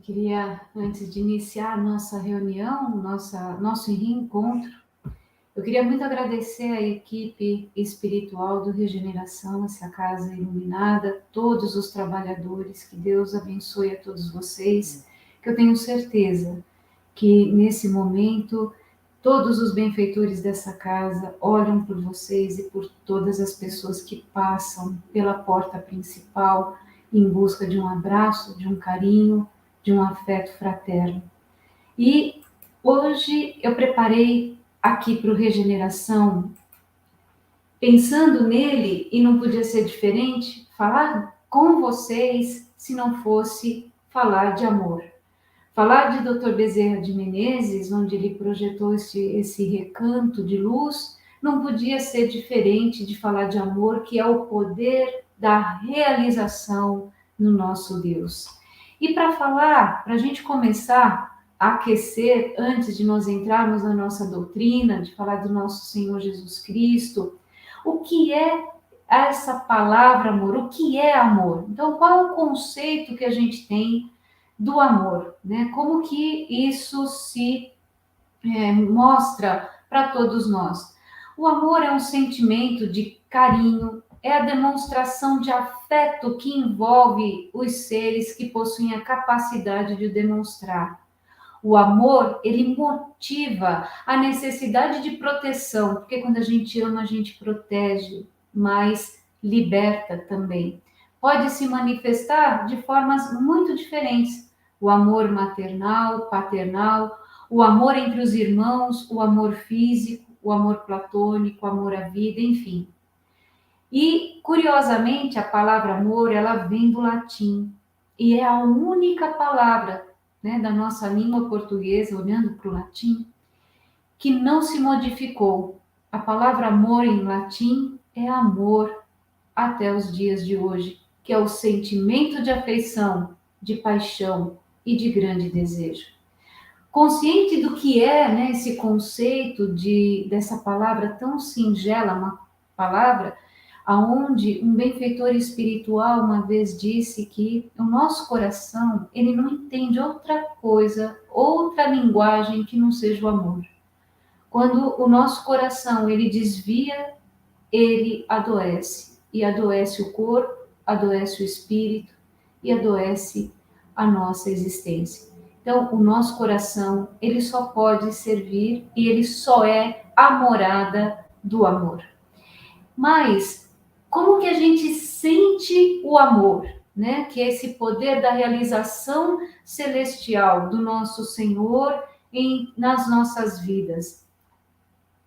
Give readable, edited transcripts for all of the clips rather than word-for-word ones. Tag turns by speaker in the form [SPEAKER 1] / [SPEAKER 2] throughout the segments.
[SPEAKER 1] Queria, antes de iniciar nossa reunião, nosso reencontro, eu queria muito agradecer à equipe espiritual do Regeneração, essa casa iluminada, todos os trabalhadores, que Deus abençoe a todos vocês, que eu tenho certeza que nesse momento todos os benfeitores dessa casa olham por vocês e por todas as pessoas que passam pela porta principal em busca de um abraço, de um carinho, de um afeto fraterno. E hoje eu preparei aqui para o Regeneração, pensando nele, e não podia ser diferente, falar com vocês se não fosse falar de amor. Falar de Dr. Bezerra de Menezes, onde ele projetou esse recanto de luz, não podia ser diferente de falar de amor, que é o poder da realização no nosso Deus. E para falar, para a gente começar a aquecer, antes de nós entrarmos na nossa doutrina, de falar do nosso Senhor Jesus Cristo, o que é essa palavra amor? O que é amor? Então, qual é o conceito que a gente tem do amor, né? Como que isso se mostra para todos nós? O amor é um sentimento de carinho, é a demonstração de afeto que envolve os seres que possuem a capacidade de o demonstrar. O amor, ele motiva a necessidade de proteção, porque quando a gente ama, a gente protege, mas liberta também. Pode se manifestar de formas muito diferentes. O amor maternal, paternal, o amor entre os irmãos, o amor físico, o amor platônico, o amor à vida, enfim. E, curiosamente, a palavra amor, ela vem do latim, e é a única palavra, né, da nossa língua portuguesa, olhando para o latim, que não se modificou. A palavra amor em latim é amor até os dias de hoje, que é o sentimento de afeição, de paixão e de grande desejo. Consciente do que é, né, esse conceito dessa palavra tão singela, uma palavra aonde um benfeitor espiritual uma vez disse que o nosso coração, ele não entende outra coisa, outra linguagem que não seja o amor. Quando o nosso coração, ele desvia, ele adoece. E adoece o corpo, adoece o espírito e adoece a nossa existência. Então, o nosso coração, ele só pode servir e ele só é a morada do amor. Mas como que a gente sente o amor, né? Que é esse poder da realização celestial do nosso Senhor nas nossas vidas.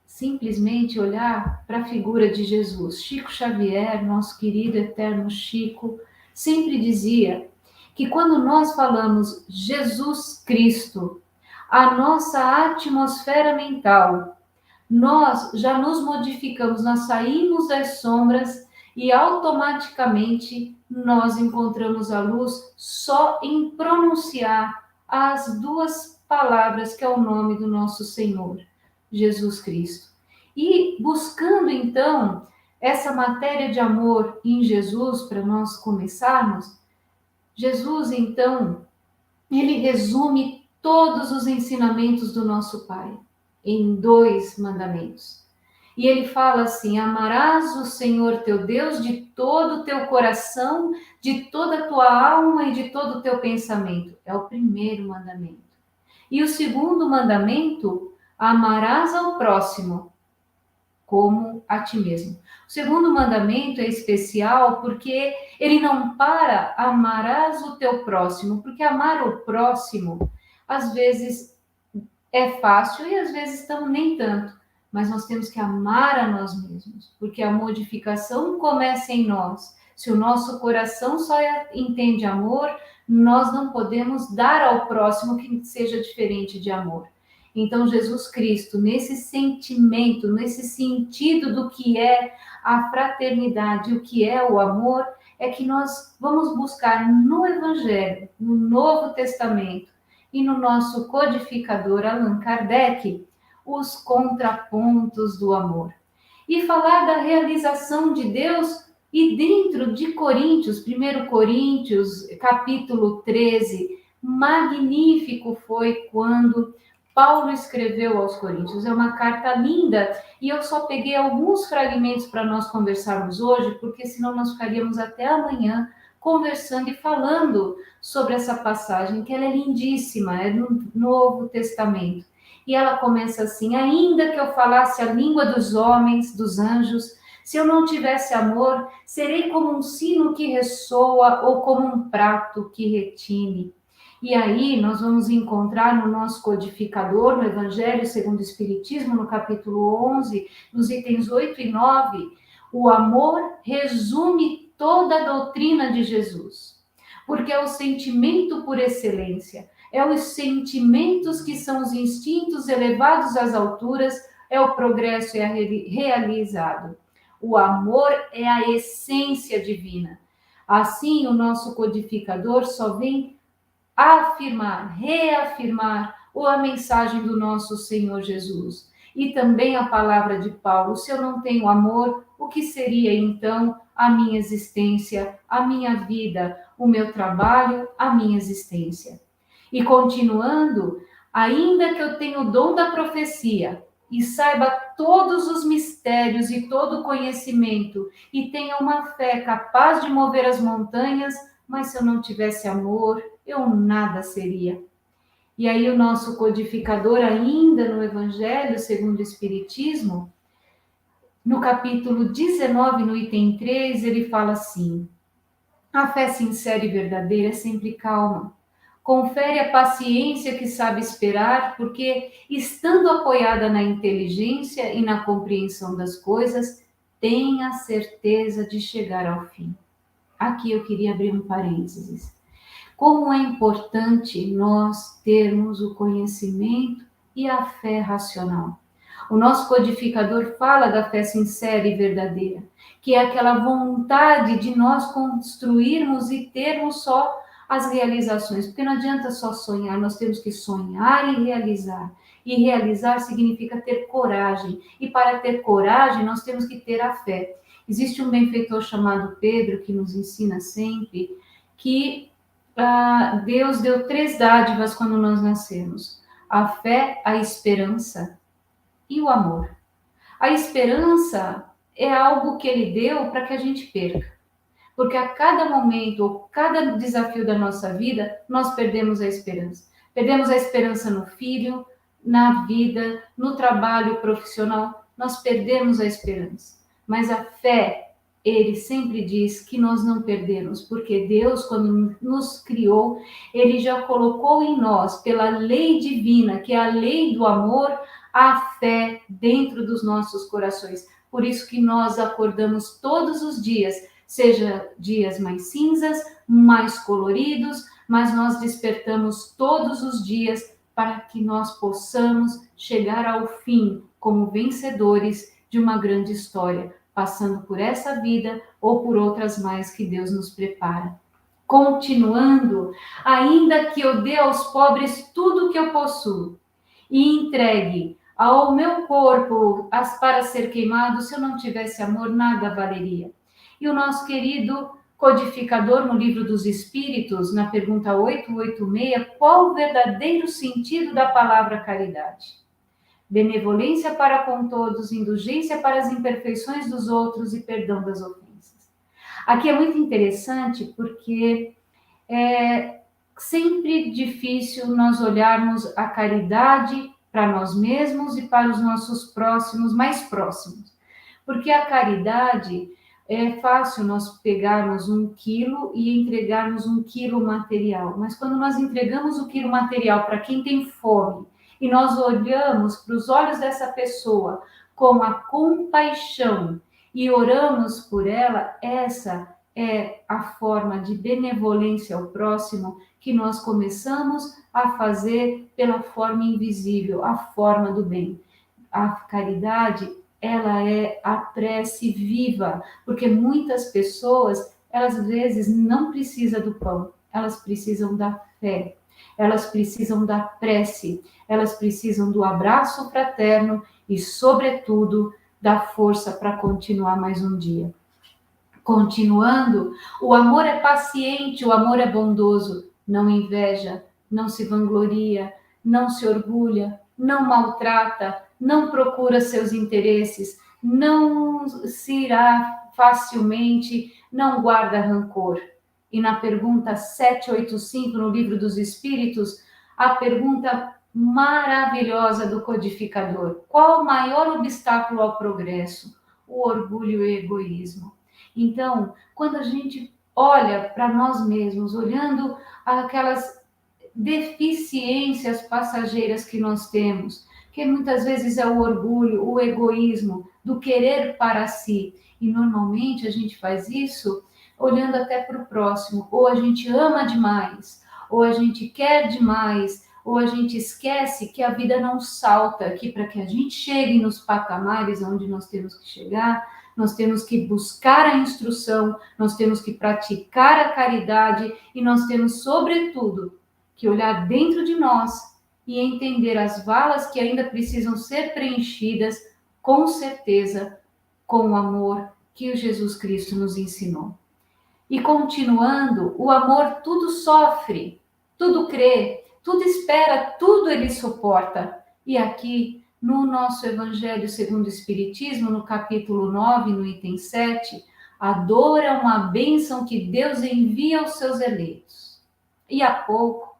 [SPEAKER 1] Simplesmente olhar para a figura de Jesus. Chico Xavier, nosso querido eterno Chico, sempre dizia que quando nós falamos Jesus Cristo, a nossa atmosfera mental, nós já nos modificamos, nós saímos das sombras e automaticamente nós encontramos a luz só em pronunciar as duas palavras que é o nome do nosso Senhor, Jesus Cristo. E buscando então essa matéria de amor em Jesus, para nós começarmos, Jesus então, ele resume todos os ensinamentos do nosso Pai em 2 mandamentos. E ele fala assim: amarás o Senhor teu Deus de todo o teu coração, de toda a tua alma e de todo o teu pensamento. É o primeiro mandamento. E o segundo mandamento: amarás ao próximo como a ti mesmo. O segundo mandamento é especial porque ele não para amarás o teu próximo, porque amar o próximo às vezes é fácil e às vezes nem tanto. Mas nós temos que amar a nós mesmos, porque a modificação começa em nós. Se o nosso coração só entende amor, nós não podemos dar ao próximo que seja diferente de amor. Então, Jesus Cristo, nesse sentimento, nesse sentido do que é a fraternidade, o que é o amor, é que nós vamos buscar no Evangelho, no Novo Testamento e no nosso codificador Allan Kardec, os contrapontos do amor. E falar da realização de Deus e dentro de Coríntios, 1 Coríntios, capítulo 13, magnífico foi quando Paulo escreveu aos Coríntios. É uma carta linda e eu só peguei alguns fragmentos para nós conversarmos hoje, porque senão nós ficaríamos até amanhã conversando e falando sobre essa passagem, que ela é lindíssima, é no Novo Testamento. E ela começa assim: ainda que eu falasse a língua dos homens, dos anjos, se eu não tivesse amor, serei como um sino que ressoa ou como um prato que retine. E aí nós vamos encontrar no nosso codificador, no Evangelho segundo o Espiritismo, no capítulo 11, nos itens 8 e 9, o amor resume toda a doutrina de Jesus, porque é o sentimento por excelência, é os sentimentos que são os instintos elevados às alturas, é o progresso realizado. O amor é a essência divina. Assim, o nosso codificador só vem afirmar, reafirmar a mensagem do nosso Senhor Jesus. E também a palavra de Paulo: se eu não tenho amor, o que seria então a minha existência, a minha vida, o meu trabalho, a minha existência? E continuando, ainda que eu tenha o dom da profecia e saiba todos os mistérios e todo o conhecimento e tenha uma fé capaz de mover as montanhas, mas se eu não tivesse amor, eu nada seria. E aí o nosso codificador, ainda no Evangelho segundo o Espiritismo, no capítulo 19, no item 3, ele fala assim: a fé sincera e verdadeira é sempre calma. Confere a paciência que sabe esperar, porque, estando apoiada na inteligência e na compreensão das coisas, tem a certeza de chegar ao fim. Aqui eu queria abrir um parênteses. Como é importante nós termos o conhecimento e a fé racional. O nosso codificador fala da fé sincera e verdadeira, que é aquela vontade de nós construirmos e termos só as realizações, porque não adianta só sonhar, nós temos que sonhar e realizar. E realizar significa ter coragem, e para ter coragem nós temos que ter a fé. Existe um benfeitor chamado Pedro que nos ensina sempre que Deus deu 3 dádivas quando nós nascemos: a fé, a esperança e o amor. A esperança é algo que ele deu para que a gente perca. Porque a cada momento, ou cada desafio da nossa vida, nós perdemos a esperança. Perdemos a esperança no filho, na vida, no trabalho profissional, nós perdemos a esperança. Mas a fé, ele sempre diz que nós não perdemos, porque Deus, quando nos criou, ele já colocou em nós, pela lei divina, que é a lei do amor, a fé dentro dos nossos corações. Por isso que nós acordamos todos os dias, seja dias mais cinzas, mais coloridos, mas nós despertamos todos os dias para que nós possamos chegar ao fim como vencedores de uma grande história, passando por essa vida ou por outras mais que Deus nos prepara. Continuando, ainda que eu dê aos pobres tudo o que eu possuo e entregue ao meu corpo para ser queimado, se eu não tivesse amor, nada valeria. E o nosso querido codificador no Livro dos Espíritos, na pergunta 886, qual o verdadeiro sentido da palavra caridade? Benevolência para com todos, indulgência para as imperfeições dos outros e perdão das ofensas. Aqui é muito interessante porque é sempre difícil nós olharmos a caridade para nós mesmos e para os nossos próximos, mais próximos. Porque a caridade é fácil nós pegarmos 1 quilo e entregarmos 1 quilo material, mas quando nós entregamos o quilo material para quem tem fome e nós olhamos para os olhos dessa pessoa com a compaixão e oramos por ela, essa é a forma de benevolência ao próximo que nós começamos a fazer pela forma invisível, a forma do bem. A caridade, ela é a prece viva, porque muitas pessoas, elas às vezes não precisam do pão, elas precisam da fé, elas precisam da prece, elas precisam do abraço fraterno e, sobretudo, da força para continuar mais um dia. Continuando, o amor é paciente, o amor é bondoso, não inveja, não se vangloria, não se orgulha, não maltrata, não procura seus interesses, não se irá facilmente, não guarda rancor. E na pergunta 785, no Livro dos Espíritos, a pergunta maravilhosa do codificador: qual o maior obstáculo ao progresso? O orgulho e o egoísmo. Então, quando a gente olha para nós mesmos, olhando aquelas deficiências passageiras que nós temos, que muitas vezes é o orgulho, o egoísmo, do querer para si. E normalmente a gente faz isso olhando até para o próximo, ou a gente ama demais, ou a gente quer demais, ou a gente esquece que a vida não salta, que para que a gente chegue nos patamares onde nós temos que chegar, nós temos que buscar a instrução, nós temos que praticar a caridade e nós temos, sobretudo, que olhar dentro de nós e entender as valas que ainda precisam ser preenchidas, com certeza, com o amor que o Jesus Cristo nos ensinou. E continuando, o amor tudo sofre, tudo crê, tudo espera, tudo ele suporta. E aqui, no nosso Evangelho segundo o Espiritismo, no capítulo 9, no item 7, a dor é uma bênção que Deus envia aos seus eleitos. E há pouco,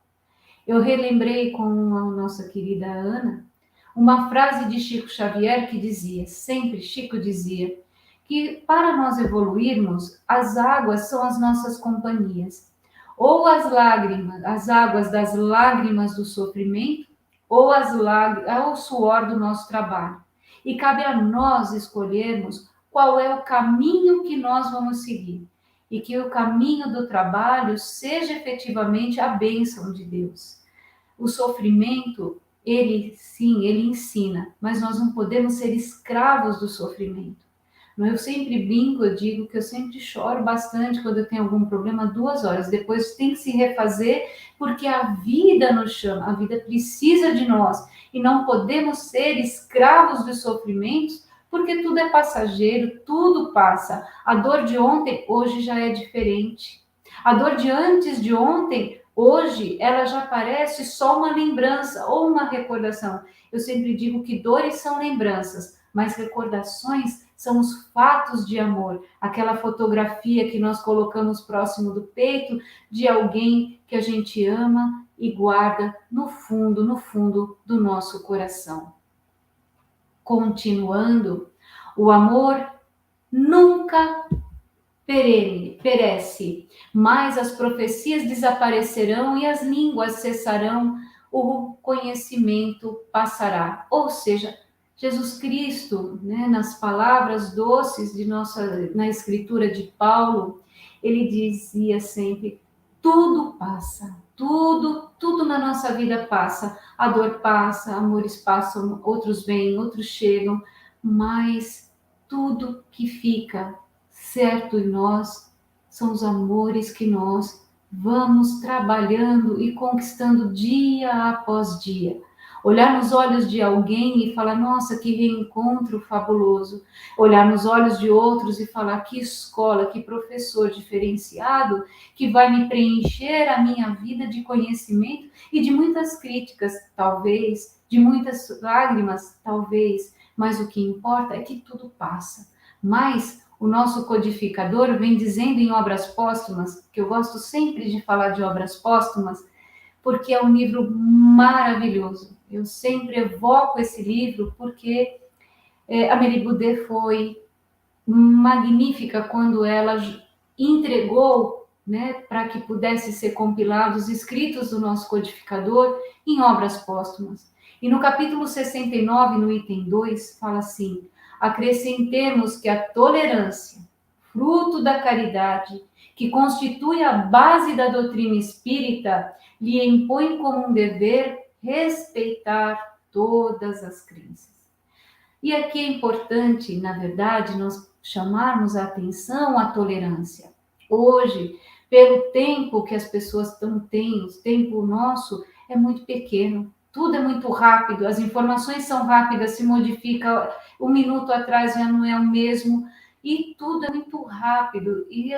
[SPEAKER 1] eu relembrei com a nossa querida Ana uma frase de Chico Xavier que dizia, sempre Chico dizia, que para nós evoluirmos, as águas são as nossas companhias. Ou as lágrimas, as águas das lágrimas do sofrimento, ou o suor do nosso trabalho. E cabe a nós escolhermos qual é o caminho que nós vamos seguir. E que o caminho do trabalho seja efetivamente a bênção de Deus. O sofrimento, ele sim, ele ensina, mas nós não podemos ser escravos do sofrimento. Eu sempre brinco, eu digo que eu sempre choro bastante quando eu tenho algum problema, 2 horas. Depois tem que se refazer, porque a vida nos chama, a vida precisa de nós. E não podemos ser escravos dos sofrimentos, porque tudo é passageiro, tudo passa. A dor de ontem, hoje já é diferente. A dor de antes de ontem, hoje, ela já parece só uma lembrança ou uma recordação. Eu sempre digo que dores são lembranças, mas recordações são os fatos de amor, aquela fotografia que nós colocamos próximo do peito de alguém que a gente ama e guarda no fundo do nosso coração. Continuando, o amor nunca perece, mas as profecias desaparecerão e as línguas cessarão, o conhecimento passará. Ou seja, Jesus Cristo, né, nas palavras doces na escritura de Paulo, ele dizia sempre: tudo passa, tudo na nossa vida passa. A dor passa, amores passam, outros vêm, outros chegam, mas tudo que fica certo em nós são os amores que nós vamos trabalhando e conquistando dia após dia. Olhar nos olhos de alguém e falar: nossa, que reencontro fabuloso. Olhar nos olhos de outros e falar: que escola, que professor diferenciado que vai me preencher a minha vida de conhecimento e de muitas críticas, talvez, de muitas lágrimas, talvez, mas o que importa é que tudo passa. Mas o nosso codificador vem dizendo em Obras Póstumas, que eu gosto sempre de falar de Obras Póstumas, porque é um livro maravilhoso. Eu sempre evoco esse livro porque Amélie Boudet foi magnífica quando ela entregou, né, para que pudesse ser compilados os escritos do nosso codificador em Obras Póstumas. E no capítulo 69, no item 2, fala assim: acrescentemos que a tolerância, fruto da caridade, que constitui a base da doutrina espírita, lhe impõe como um dever respeitar todas as crenças. E aqui é importante, na verdade, nós chamarmos a atenção à tolerância. Hoje, pelo tempo que as pessoas têm, o tempo nosso é muito pequeno, tudo é muito rápido, as informações são rápidas, se modifica, um minuto atrás já não é o mesmo, e tudo é muito rápido, e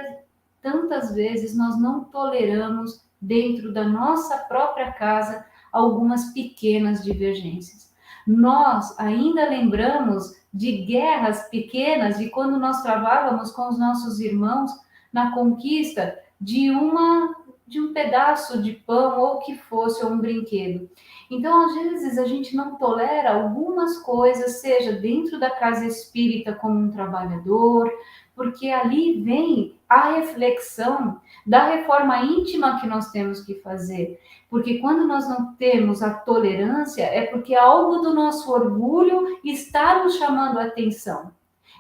[SPEAKER 1] tantas vezes nós não toleramos dentro da nossa própria casa, algumas pequenas divergências. Nós ainda lembramos de guerras pequenas, de quando nós travávamos com os nossos irmãos na conquista de um pedaço de pão, ou que fosse, ou um brinquedo. Então, às vezes, a gente não tolera algumas coisas, seja dentro da casa espírita como um trabalhador, porque ali vem a reflexão da reforma íntima que nós temos que fazer. Porque quando nós não temos a tolerância, é porque algo do nosso orgulho está nos chamando a atenção.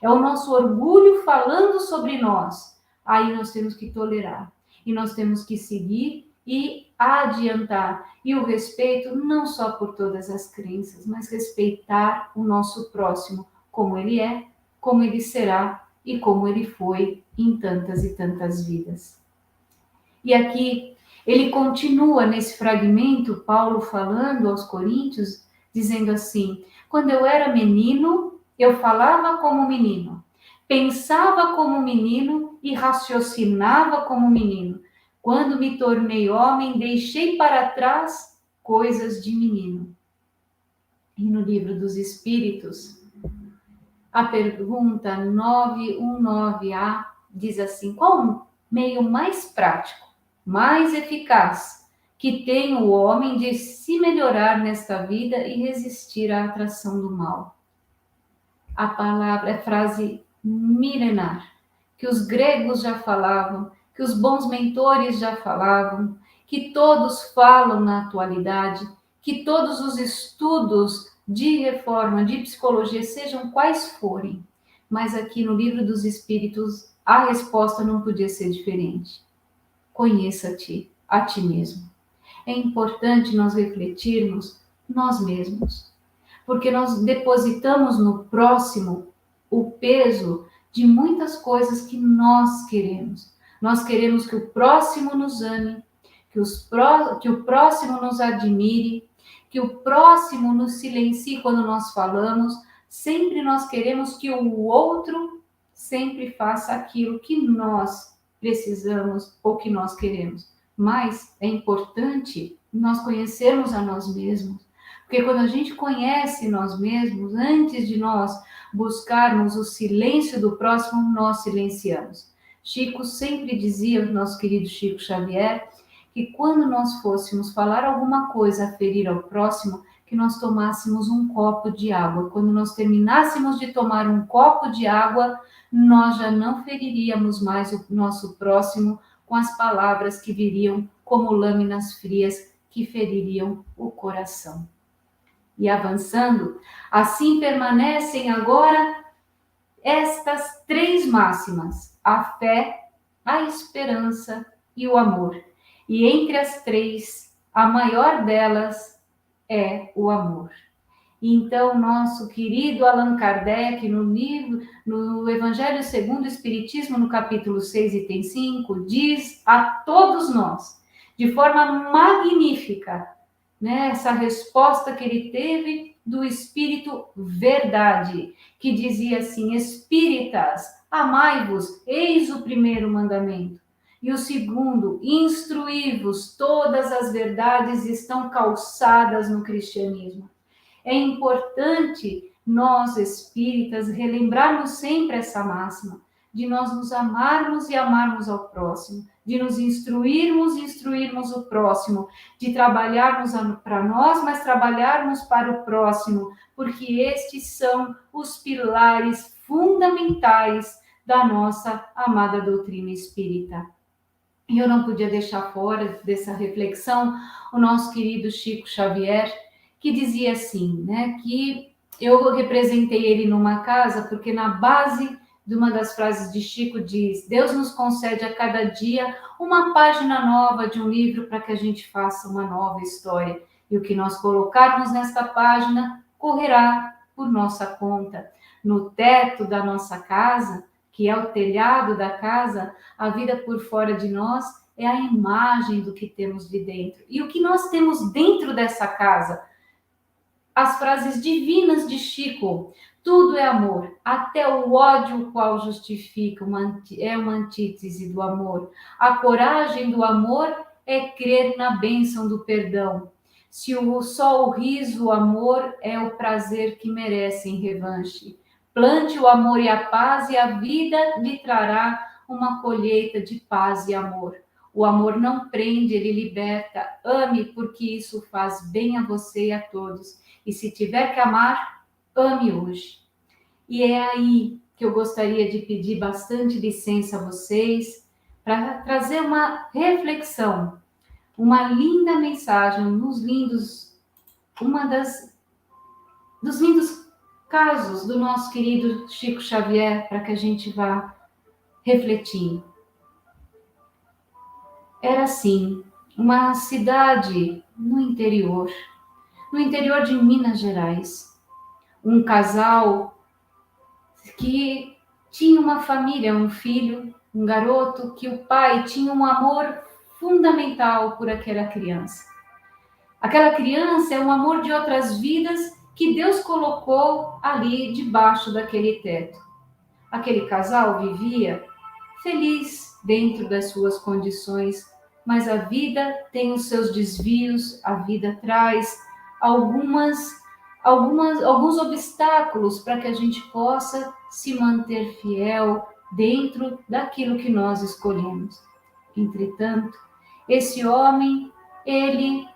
[SPEAKER 1] É o nosso orgulho falando sobre nós. Aí nós temos que tolerar. E nós temos que seguir e adiantar. E o respeito não só por todas as crenças, mas respeitar o nosso próximo, como ele é, como ele será e como ele foi em tantas e tantas vidas. E aqui ele continua nesse fragmento, Paulo falando aos Coríntios, dizendo assim: quando eu era menino, eu falava como menino, pensava como menino e raciocinava como menino. Quando me tornei homem, deixei para trás coisas de menino. E no livro dos Espíritos, a pergunta 919A diz assim: qual o meio mais prático, mais eficaz que tem o homem de se melhorar nesta vida e resistir à atração do mal? A palavra é frase milenar, que os gregos já falavam, que os bons mentores já falavam, que todos falam na atualidade, que todos os estudos de reforma, de psicologia, sejam quais forem. Mas aqui no Livro dos Espíritos, a resposta não podia ser diferente. Conheça-te a ti mesmo. É importante nós refletirmos nós mesmos, porque nós depositamos no próximo o peso de muitas coisas que nós queremos. Nós queremos que o próximo nos ame, que o próximo nos admire, que o próximo nos silencie quando nós falamos. Sempre nós queremos que o outro sempre faça aquilo que nós precisamos ou que nós queremos. Mas é importante nós conhecermos a nós mesmos, porque quando a gente conhece nós mesmos, antes de nós buscarmos o silêncio do próximo, nós silenciamos. Chico sempre dizia, nosso querido Chico Xavier, que quando nós fôssemos falar alguma coisa a ferir ao próximo, que nós tomássemos um copo de água. Quando nós terminássemos de tomar um copo de água, nós já não feriríamos mais o nosso próximo com as palavras que viriam como lâminas frias que feririam o coração. E avançando, assim permanecem agora estas três máximas: a fé, a esperança e o amor. E entre as três, a maior delas é o amor. Então, nosso querido Allan Kardec, no Evangelho segundo o Espiritismo, no capítulo 6, item 5, diz a todos nós, de forma magnífica, né, essa resposta que ele teve do Espírito Verdade, que dizia assim: Espíritas, amai-vos, eis o primeiro mandamento. E o segundo, instruí-vos, todas as verdades estão calçadas no cristianismo. É importante nós, espíritas, relembrarmos sempre essa máxima, de nós nos amarmos e amarmos ao próximo, de nos instruirmos e instruirmos o próximo, de trabalharmos para nós, mas trabalharmos para o próximo, porque estes são os pilares fundamentais da nossa amada doutrina espírita. E eu não podia deixar fora dessa reflexão o nosso querido Chico Xavier, que dizia assim, né, que eu representei ele numa casa, porque na base de uma das frases de Chico diz: Deus nos concede a cada dia uma página nova de um livro para que a gente faça uma nova história. E o que nós colocarmos nesta página correrá por nossa conta. No teto da nossa casa, que é o telhado da casa, a vida por fora de nós é a imagem do que temos de dentro. E o que nós temos dentro dessa casa? As frases divinas de Chico: tudo é amor, até o ódio qual justifica, é uma antítese do amor. A coragem do amor é crer na bênção do perdão. Se só o riso, o amor é o prazer que merecem revanche. Plante o amor e a paz, e a vida lhe trará uma colheita de paz e amor. O amor não prende, ele liberta. Ame, porque isso faz bem a você e a todos. E se tiver que amar, ame hoje. E é aí que eu gostaria de pedir bastante licença a vocês para trazer uma reflexão, uma linda mensagem, dos lindos casos do nosso querido Chico Xavier, para que a gente vá refletindo. Era assim, uma cidade no interior de Minas Gerais, um casal que tinha uma família, um filho, um garoto, que o pai tinha um amor fundamental por aquela criança. Aquela criança é um amor de outras vidas que Deus colocou ali debaixo daquele teto. Aquele casal vivia feliz dentro das suas condições, mas a vida tem os seus desvios, a vida traz alguns obstáculos para que a gente possa se manter fiel dentro daquilo que nós escolhemos. Entretanto, esse homem, ele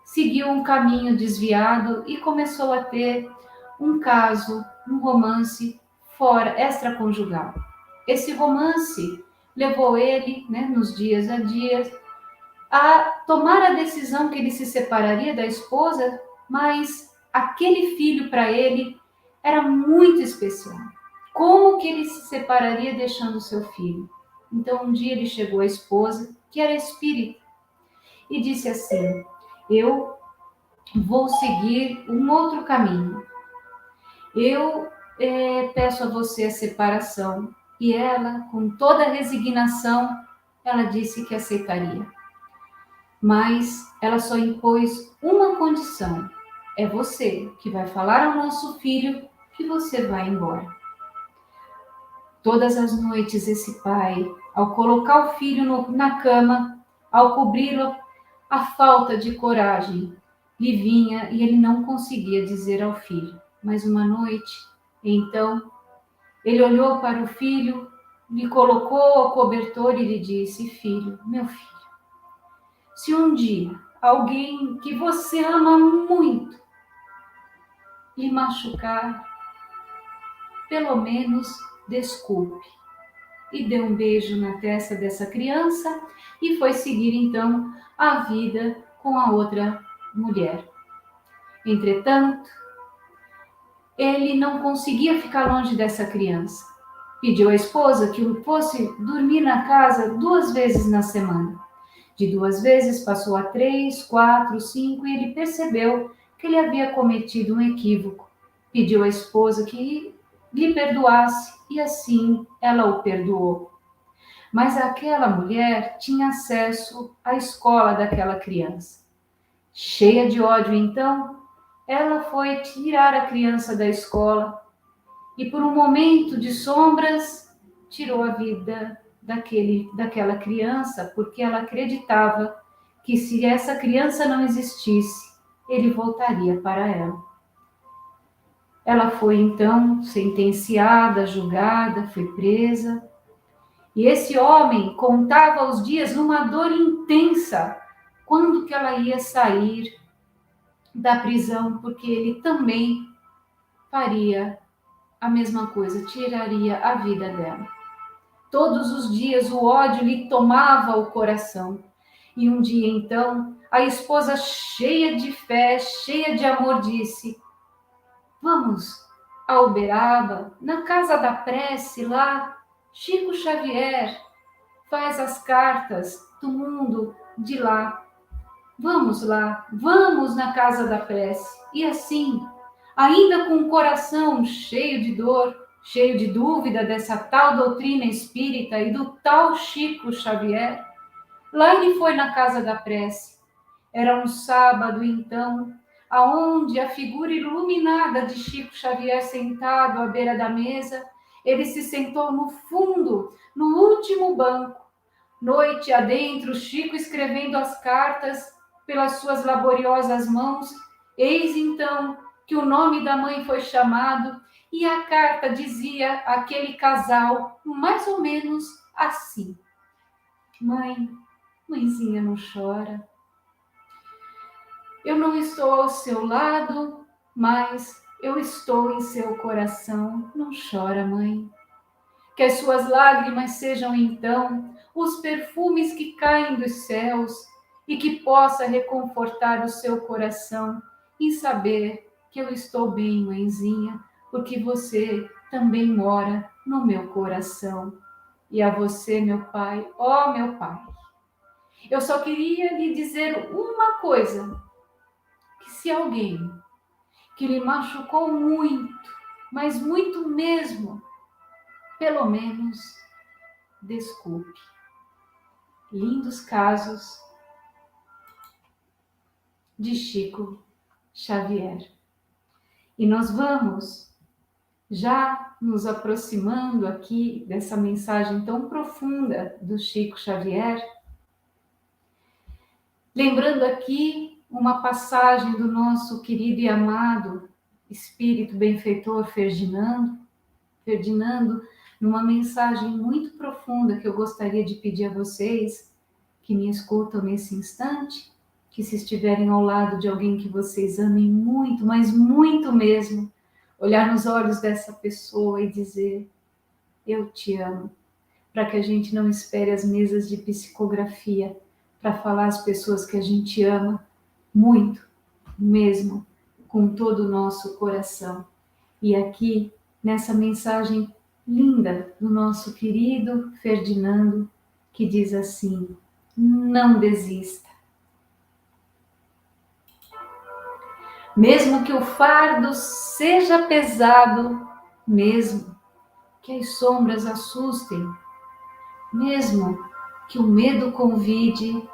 [SPEAKER 1] seguiu um caminho desviado e começou a ter um caso, um romance fora, extraconjugal. Esse romance levou ele, nos dias a dias, a tomar a decisão que ele se separaria da esposa, mas aquele filho para ele era muito especial. Como que ele se separaria deixando seu filho? Então um dia ele chegou à esposa, que era espírita, e disse assim: eu vou seguir um outro caminho. Eu peço a você a separação. E ela, com toda a resignação, ela disse que aceitaria. Mas ela só impôs uma condição: é você que vai falar ao nosso filho que você vai embora. Todas as noites esse pai, ao colocar o filho na cama, ao cobri-lo, a falta de coragem lhe vinha e ele não conseguia dizer ao filho. Mas uma noite, então, ele olhou para o filho, lhe colocou o cobertor e lhe disse: filho, meu filho, se um dia alguém que você ama muito lhe machucar, pelo menos desculpe. E deu um beijo na testa dessa criança e foi seguir então a vida com a outra mulher. Entretanto, ele não conseguia ficar longe dessa criança. Pediu à esposa que fosse dormir na casa 2 vezes na semana. De 2 vezes passou a 3, 4, 5 e ele percebeu que ele havia cometido um equívoco. Pediu à esposa que lhe perdoasse e assim ela o perdoou. Mas aquela mulher tinha acesso à escola daquela criança. Cheia de ódio, então, ela foi tirar a criança da escola e, por um momento de sombras, tirou a vida daquela criança, porque ela acreditava que se essa criança não existisse, ele voltaria para ela. Ela foi, então, sentenciada, julgada, foi presa. E esse homem contava os dias numa dor intensa, quando que ela ia sair da prisão, porque ele também faria a mesma coisa, tiraria a vida dela. Todos os dias o ódio lhe tomava o coração. E um dia, então, a esposa, cheia de fé, cheia de amor, disse: vamos a Uberaba, na casa da prece lá, Chico Xavier faz as cartas do mundo de lá. Vamos lá, vamos na casa da prece. E assim, ainda com o coração cheio de dor, cheio de dúvida dessa tal doutrina espírita e do tal Chico Xavier, lá ele foi na casa da prece. Era um sábado, então, aonde a figura iluminada de Chico Xavier sentado à beira da mesa, ele se sentou no fundo, no último banco, Noite adentro, Chico escrevendo as cartas pelas suas laboriosas mãos, eis então que o nome da mãe foi chamado, e a carta dizia àquele casal, mais ou menos assim: Mãe, mãezinha, não chora. Eu não estou ao seu lado, mas eu estou em seu coração. Não chora, mãe. Que as suas lágrimas sejam então os perfumes que caem dos céus e que possa reconfortar o seu coração em saber que eu estou bem, mãezinha, porque você também mora no meu coração. E a você, meu pai, ó meu pai, eu só queria lhe dizer uma coisa, que se alguém que lhe machucou muito, mas muito mesmo, pelo menos desculpe. Lindos casos de Chico Xavier. E nós vamos já nos aproximando aqui dessa mensagem tão profunda do Chico Xavier, lembrando aqui uma passagem do nosso querido e amado espírito benfeitor Ferdinando, numa mensagem muito profunda que eu gostaria de pedir a vocês que me escutam nesse instante, que se estiverem ao lado de alguém que vocês amem muito, mas muito mesmo, olhar nos olhos dessa pessoa e dizer: eu te amo, para que a gente não espere as mesas de psicografia para falar às pessoas que a gente ama muito, mesmo, com todo o nosso coração. E aqui, nessa mensagem linda do nosso querido Ferdinando, que diz assim: não desista. Mesmo que o fardo seja pesado, mesmo que as sombras assustem, mesmo que o medo convide,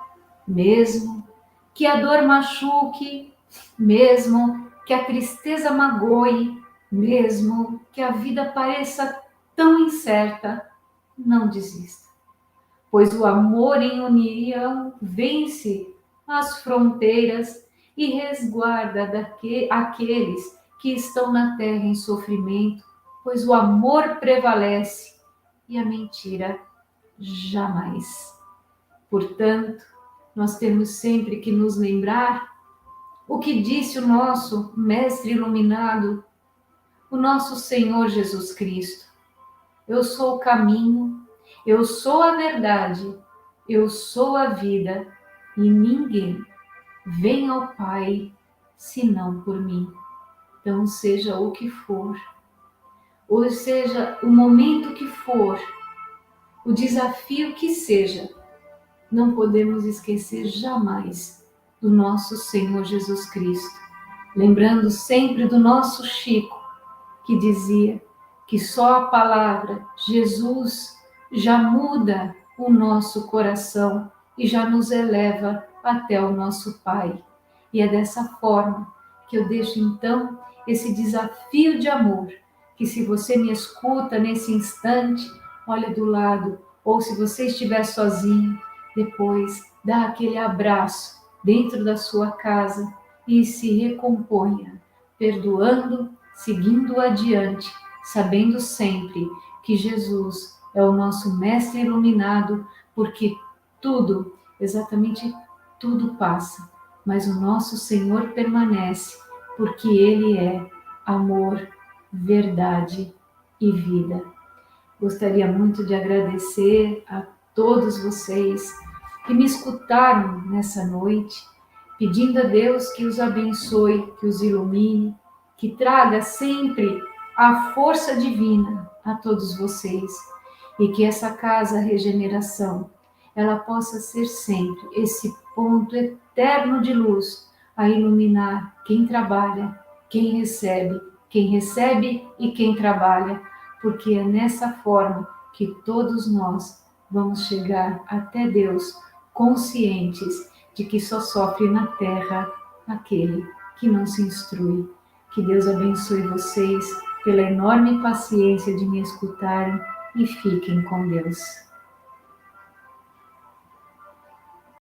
[SPEAKER 1] mesmo que a dor machuque, mesmo que a tristeza magoe, mesmo que a vida pareça tão incerta, não desista, pois o amor em união vence as fronteiras e resguarda aqueles que estão na terra em sofrimento, pois o amor prevalece e a mentira jamais. Portanto, nós temos sempre que nos lembrar o que disse o nosso Mestre Iluminado, o nosso Senhor Jesus Cristo: eu sou o caminho, eu sou a verdade, eu sou a vida, e ninguém vem ao Pai senão por mim. Então, seja o que for, ou seja, o momento que for, o desafio que seja, não podemos esquecer jamais do nosso Senhor Jesus Cristo, lembrando sempre do nosso Chico, que dizia que só a palavra Jesus já muda o nosso coração e já nos eleva até o nosso Pai. E é dessa forma que eu deixo então esse desafio de amor, que se você me escuta nesse instante, olha do lado, ou se você estiver sozinho, depois dá aquele abraço dentro da sua casa e se recomponha, perdoando, seguindo adiante, sabendo sempre que Jesus é o nosso mestre iluminado, porque tudo, exatamente tudo passa, mas o nosso Senhor permanece, porque Ele é amor, verdade e vida. Gostaria muito de agradecer a todos vocês que me escutaram nessa noite, pedindo a Deus que os abençoe, que os ilumine, que traga sempre a força divina a todos vocês e que essa casa Regeneração, ela possa ser sempre esse ponto eterno de luz a iluminar quem trabalha, quem recebe e quem trabalha, porque é nessa forma que todos nós vamos chegar até Deus, conscientes de que só sofre na terra aquele que não se instrui. Que Deus abençoe vocês pela enorme paciência de me escutarem e fiquem com Deus.